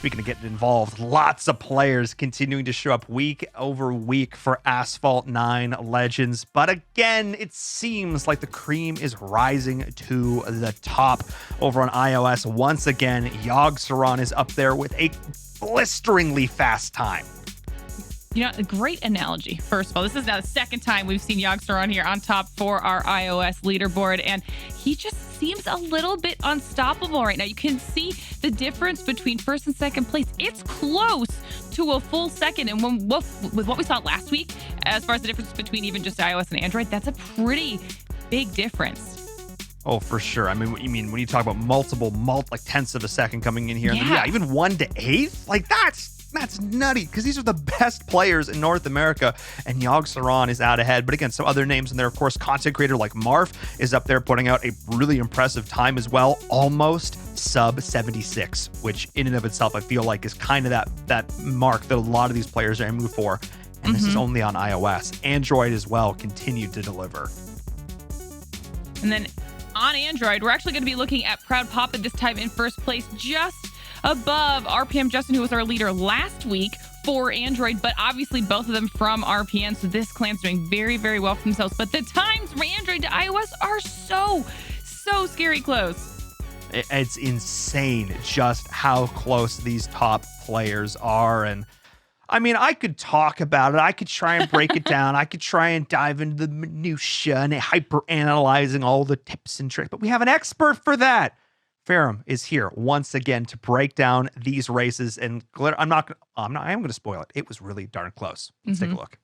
speaking of getting involved, lots of players continuing to show up week over week for Asphalt 9 Legends. But again, it seems like the cream is rising to the top over on iOS. Once again, Yogg-Saron is up there with a blisteringly fast time. You know, a great analogy. First of all, this is now the second time we've seen Yogg-Saron here on top for our iOS leaderboard, and he just seems a little bit unstoppable right now. You can see the difference between first and second place. It's close to a full second, and with what we saw last week, as far as the difference between even just iOS and Android, that's a pretty big difference. Oh, for sure. I mean, what you mean when you talk about multiple like tenths of a second coming in here, and then, even 1 to 8, like that's nutty, because these are the best players in North America, and Yogg-Saron is out ahead. But again, some other names in there, of course, content creator like Marf is up there putting out a really impressive time as well, almost sub 76, which in and of itself I feel like is kind of that mark that a lot of these players are aiming for. And this is only on iOS. Android as well continued to deliver. And then on Android, we're actually going to be looking at Proud Papa this time in first place, just above RPM Justin, who was our leader last week for Android, but obviously both of them from RPM, so this clan's doing very, very well for themselves. But the times from Android to iOS are so scary close. It's insane just how close these top players are. And I mean, I could talk about it. I could try and break it down. I could try and dive into the minutia and hyper analyzing all the tips and tricks, but we have an expert for that. Ferrum is here once again to break down these races, and Glitter, I am going to spoil it. It was really darn close. Let's take a look.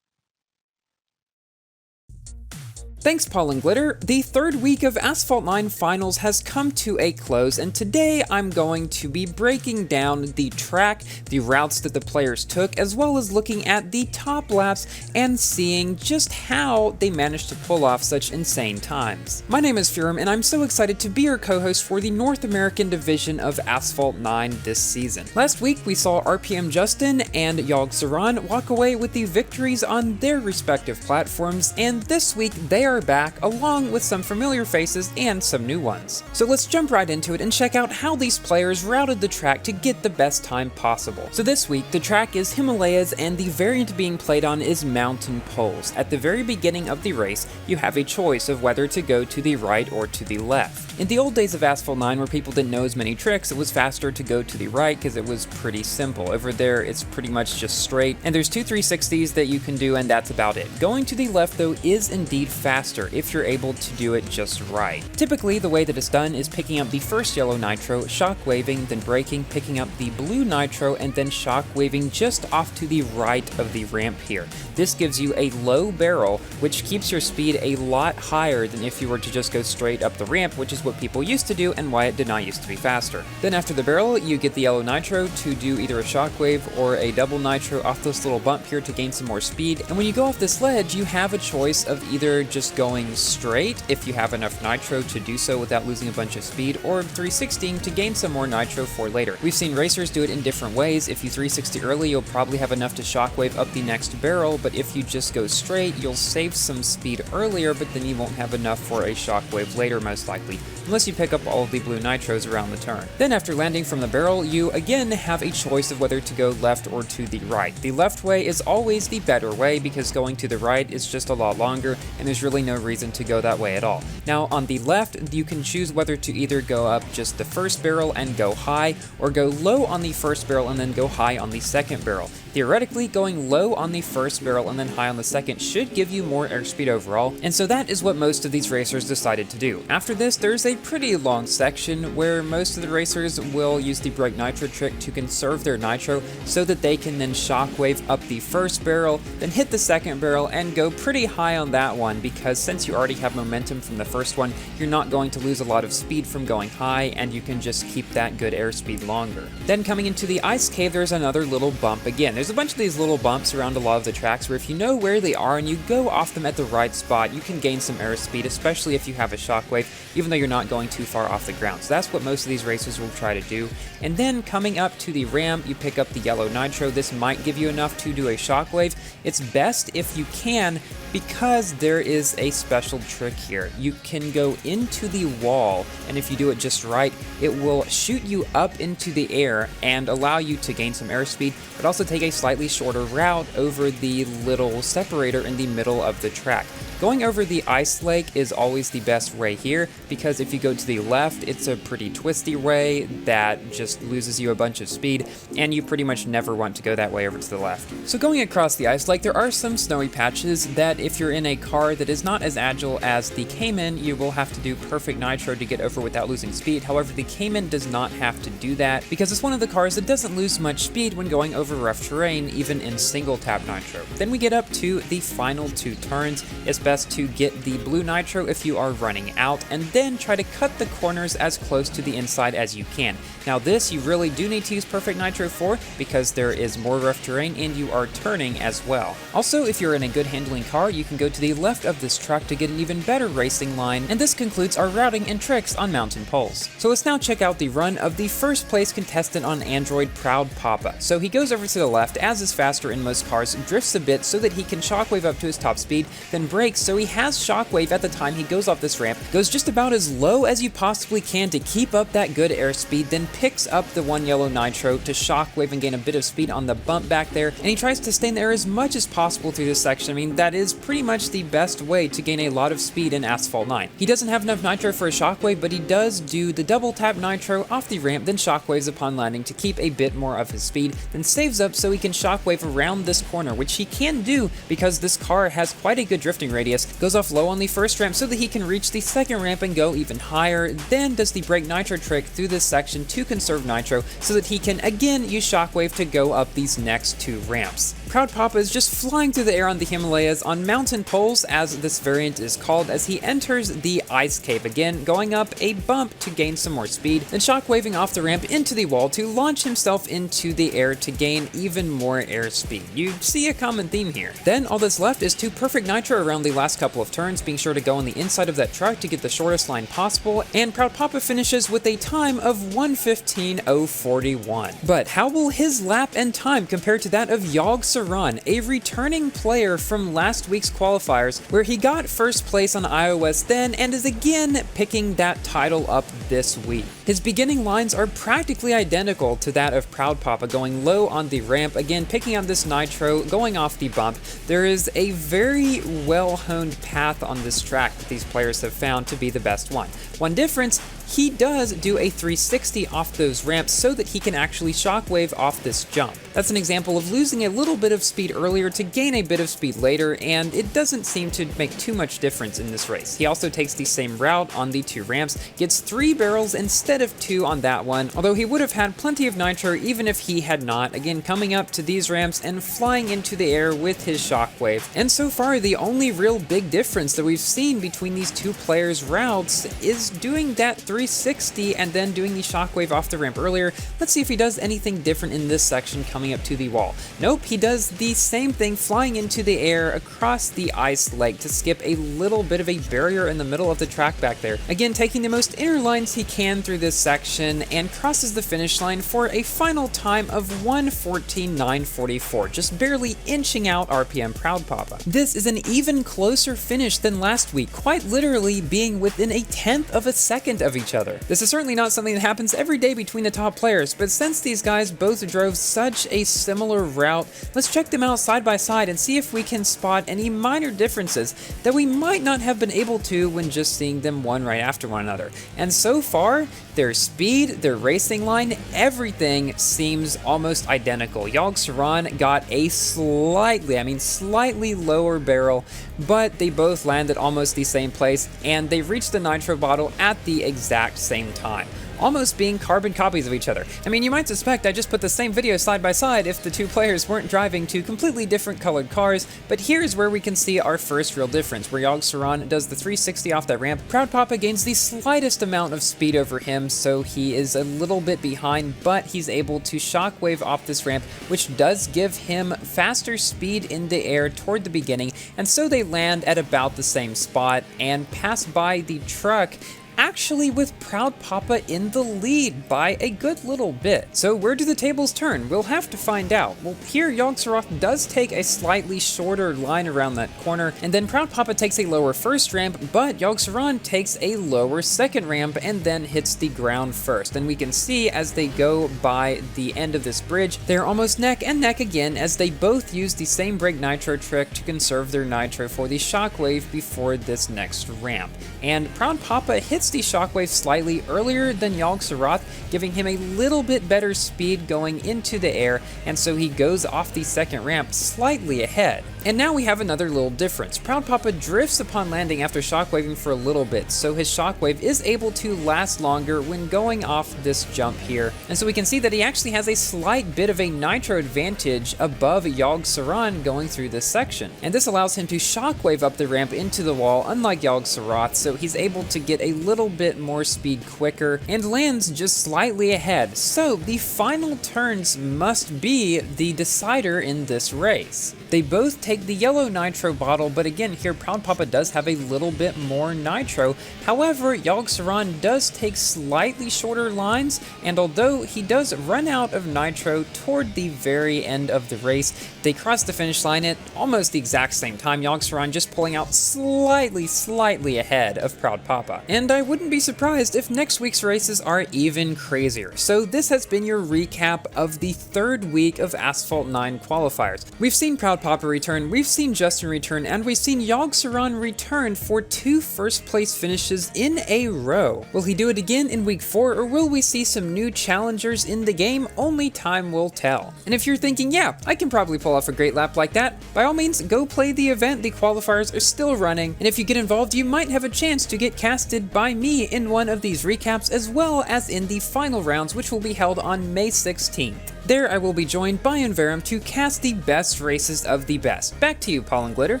Thanks, Paul and Glitter. The third week of Asphalt 9 Finals has come to a close, and today I'm going to be breaking down the track, the routes that the players took, as well as looking at the top laps and seeing just how they managed to pull off such insane times. My name is Ferrum, and I'm so excited to be your co-host for the North American division of Asphalt 9 this season. Last week, we saw RPM Justin and Yogg-Saron walk away with the victories on their respective platforms, and this week they are back along with some familiar faces and some new ones. So let's jump right into it and check out how these players routed the track to get the best time possible. So this week the track is Himalayas, and the variant being played on is Mountain Poles. At the very beginning of the race, you have a choice of whether to go to the right or to the left. In the old days of Asphalt 9, where people didn't know as many tricks, it was faster to go to the right because it was pretty simple. Over there it's pretty much just straight, and there's 2 360s that you can do, and that's about it. Going to the left though is indeed faster if you're able to do it just right. Typically, the way that it's done is picking up the first yellow nitro, shockwaving, then braking, picking up the blue nitro, and then shockwaving just off to the right of the ramp here. This gives you a low barrel, which keeps your speed a lot higher than if you were to just go straight up the ramp, which is what people used to do and why it did not used to be faster. Then after the barrel, you get the yellow nitro to do either a shockwave or a double nitro off this little bump here to gain some more speed. And when you go off this ledge, you have a choice of either just going straight if you have enough nitro to do so without losing a bunch of speed, or 360ing to gain some more nitro for later. We've seen racers do it in different ways. If you 360 early, you'll probably have enough to shockwave up the next barrel, but if you just go straight, you'll save some speed earlier, but then you won't have enough for a shockwave later most likely, unless you pick up all of the blue nitros around the turn. Then after landing from the barrel, you again have a choice of whether to go left or to the right. The left way is always the better way because going to the right is just a lot longer, and there's really no reason to go that way at all. Now on the left, you can choose whether to either go up just the first barrel and go high, or go low on the first barrel and then go high on the second barrel. Theoretically, going low on the first barrel and then high on the second should give you more airspeed overall, and so that is what most of these racers decided to do. After this, there's a pretty long section where most of the racers will use the break nitro trick to conserve their nitro so that they can then shockwave up the first barrel, then hit the second barrel and go pretty high on that one, because since you already have momentum from the first one, you're not going to lose a lot of speed from going high, and you can just keep that good airspeed longer. Then coming into the ice cave, there's another little bump again. There's a bunch of these little bumps around a lot of the tracks where if you know where they are and you go off them at the right spot, you can gain some airspeed, especially if you have a shockwave, even though you're not going too far off the ground. So that's what most of these racers will try to do. And then coming up to the ramp, you pick up the yellow nitro. This might give you enough to do a shockwave. It's best if you can, because there is is a special trick here. You can go into the wall, and if you do it just right, it will shoot you up into the air and allow you to gain some airspeed, but also take a slightly shorter route over the little separator in the middle of the track. Going over the ice lake is always the best way here, because if you go to the left, it's a pretty twisty way that just loses you a bunch of speed, and you pretty much never want to go that way over to the left. So going across the ice lake, there are some snowy patches that if you're in a car that is not as agile as the Cayman, you will have to do perfect nitro to get over without losing speed. However, the Cayman does not have to do that, because it's one of the cars that doesn't lose much speed when going over rough terrain, even in single tap nitro. Then we get up to the final 2 turns. It's best to get the blue nitro if you are running out, and then try to cut the corners as close to the inside as you can. Now this you really do need to use perfect nitro for, because there is more rough terrain and you are turning as well. Also, if you're in a good handling car, you can go to the left of this truck to get an even better racing line, and this concludes our routing and tricks on mountain poles. So let's now check out the run of the first place contestant on Android, Proud Papa. So he goes over to the left, as is faster in most cars, drifts a bit so that he can shockwave up to his top speed, then brakes so he has shockwave at the time he goes off this ramp, goes just about as low as you possibly can to keep up that good airspeed, then picks up the 1 yellow nitro to shockwave and gain a bit of speed on the bump back there, and he tries to stay in the air as much as possible through this section. I mean, that is pretty much the best way to gain a lot of speed in Asphalt 9. He doesn't have enough nitro for a shockwave, but he does do the double tap nitro off the ramp, then shockwaves upon landing to keep a bit more of his speed, then saves up so he can shockwave around this corner, which he can do because this car has quite a good drifting radius, goes off low on the first ramp so that he can reach the second ramp and go even higher, then does the brake nitro trick through this section to conserve nitro so that he can again use shockwave to go up these next 2 ramps. Proud Papa is just flying through the air on the Himalayas on mountain poles, as this variant is called, as he enters the ice cave again, going up a bump to gain some more speed, then shockwaving off the ramp into the wall to launch himself into the air to gain even more airspeed. You see a common theme here. Then all that's left is to perfect nitro around the last couple of turns, being sure to go on the inside of that truck to get the shortest line possible, and Proud Papa finishes with a time of 1:15.041. But how will his lap and time compare to that of Yogg-Saron, a returning player from last week's qualifiers, where he got first place on iOS then and is again picking that title up this week? His beginning lines are practically identical to that of Proud Papa, going low on the ramp, again picking on this nitro, going off the bump. There is a very well-honed path on this track that these players have found to be the best one. One difference, he does do a 360 off those ramps so that he can actually shockwave off this jump. That's an example of losing a little bit of speed earlier to gain a bit of speed later, and it doesn't seem to make too much difference in this race. He also takes the same route on the 2 ramps, gets 3 barrels instead of 2 on that one, although he would have had plenty of nitro even if he had not, again coming up to these ramps and flying into the air with his shockwave. And so far, the only real big difference that we've seen between these 2 players' routes is doing that 360 and then doing the shockwave off the ramp earlier. Let's see if he does anything different in this section coming up to the wall. Nope, he does the same thing, flying into the air across the ice lake to skip a little bit of a barrier in the middle of the track back there. Again, taking the most inner lines he can through this section, and crosses the finish line for a final time of 1:14.944, just barely inching out RPM Proud Papa. This is an even closer finish than last week, quite literally being within a 1/10 of a second of each other. This is certainly not something that happens every day between the top players, but since these guys both drove such a similar route, let's check them out side by side and see if we can spot any minor differences that we might not have been able to when just seeing them one right after one another. And so far, their speed, their racing line, everything seems almost identical. Yogg-Saron got a slightly lower barrel, but they both landed almost the same place, and they reached the nitro bottle at the exact same time, almost being carbon copies of each other. I mean, you might suspect I just put the same video side by side if the 2 players weren't driving 2 completely different colored cars, but here's where we can see our first real difference, where Yogg-Saron does the 360 off that ramp. Proud Papa gains the slightest amount of speed over him, so he is a little bit behind, but he's able to shockwave off this ramp, which does give him faster speed in the air toward the beginning, and so they land at about the same spot and pass by the truck actually with Proud Papa in the lead by a good little bit. So where do the tables turn? We'll have to find out. Well, here Yogg-Sothoth does take a slightly shorter line around that corner, and then Proud Papa takes a lower first ramp, but Yogg-Saron takes a lower second ramp and then hits the ground first. And we can see as they go by the end of this bridge, they're almost neck and neck again as they both use the same break nitro trick to conserve their nitro for the shockwave before this next ramp. And Proud Papa hits the shockwave slightly earlier than Yogg-Sothoth, giving him a little bit better speed going into the air, and so he goes off the second ramp slightly ahead. And now we have another little difference. Proud Papa drifts upon landing after shockwaving for a little bit, so his shockwave is able to last longer when going off this jump here. And so we can see that he actually has a slight bit of a nitro advantage above Yogg-Saron going through this section. And this allows him to shockwave up the ramp into the wall, unlike Yogg-Sothoth, so he's able to get a little bit more speed quicker and lands just slightly ahead. So the final turns must be the decider in this race. They both take the yellow nitro bottle, but again here Proud Papa does have a little bit more nitro. However, Yogg-Saron does take slightly shorter lines, and although he does run out of nitro toward the very end of the race, they cross the finish line at almost the exact same time, Yogg-Saron just pulling out slightly ahead of Proud Papa. And I wouldn't be surprised if next week's races are even crazier. So this has been your recap of the third week of Asphalt 9 qualifiers. We've seen Proud Papa return, we've seen Justin return, and we've seen Yogg-Saron return for 2 first place finishes in a row. Will he do it again in week 4, or will we see some new challengers in the game? Only time will tell. And if you're thinking, yeah, I can probably pull off a great lap like that, by all means, go play the event. The qualifiers are still running, and if you get involved, you might have a chance to get casted by me in one of these recaps, as well as in the final rounds, which will be held on May 16th. There I will be joined by Enverum to cast the best races of the best. Back to you, Paul and Glitter.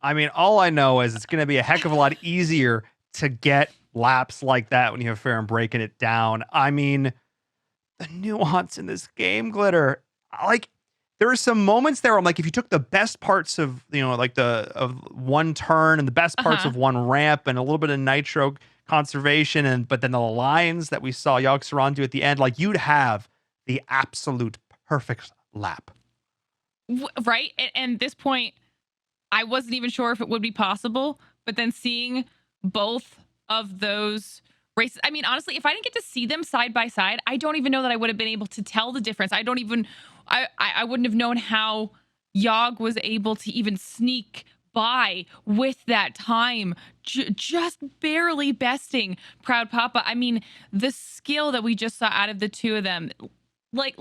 I mean, all I know is it's going to be a heck of a lot easier to get laps like that when you have Ferrum breaking it down. I mean, the nuance in this game, Glitter, like, there are some moments there where I'm like, if you took the best parts of, you know, like of one turn and the best parts of one ramp and a little bit of nitro conservation, but then the lines that we saw Yogg-Saron do at the end, like, you'd have the absolute perfect lap. Right? And this point, I wasn't even sure if it would be possible, but then seeing both of those races, I mean, honestly, if I didn't get to see them side by side, I don't even know that I would have been able to tell the difference. I wouldn't have known how Yogg was able to even sneak by with that time, just barely besting Proud Papa. I mean, the skill that we just saw out of the two of them, like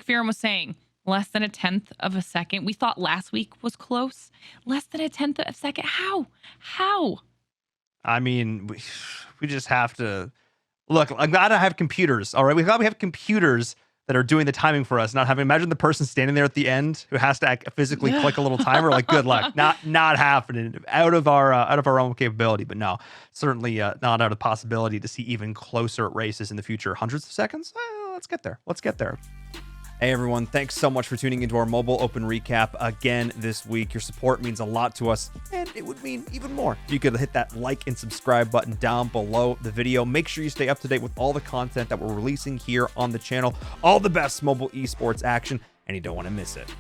Ferrum was saying, less than 1/10 of a second. We thought last week was close. Less than 1/10 of a second. How? I mean, we just have to look. I'm glad I have computers. All right, we have computers that are doing the timing for us. Not having, imagine the person standing there at the end who has to physically click a little timer. Like, good luck. Not happening. Out of our own capability. But no, certainly not out of possibility to see even closer races in the future. Hundreds of seconds. Let's get there. Hey everyone, thanks so much for tuning into our Mobile Open recap again this week. Your support means a lot to us, and it would mean even more if you could hit that like and subscribe button down below the video. Make sure you stay up to date with all the content that we're releasing here on the channel, all the best mobile esports action, and you don't want to miss it.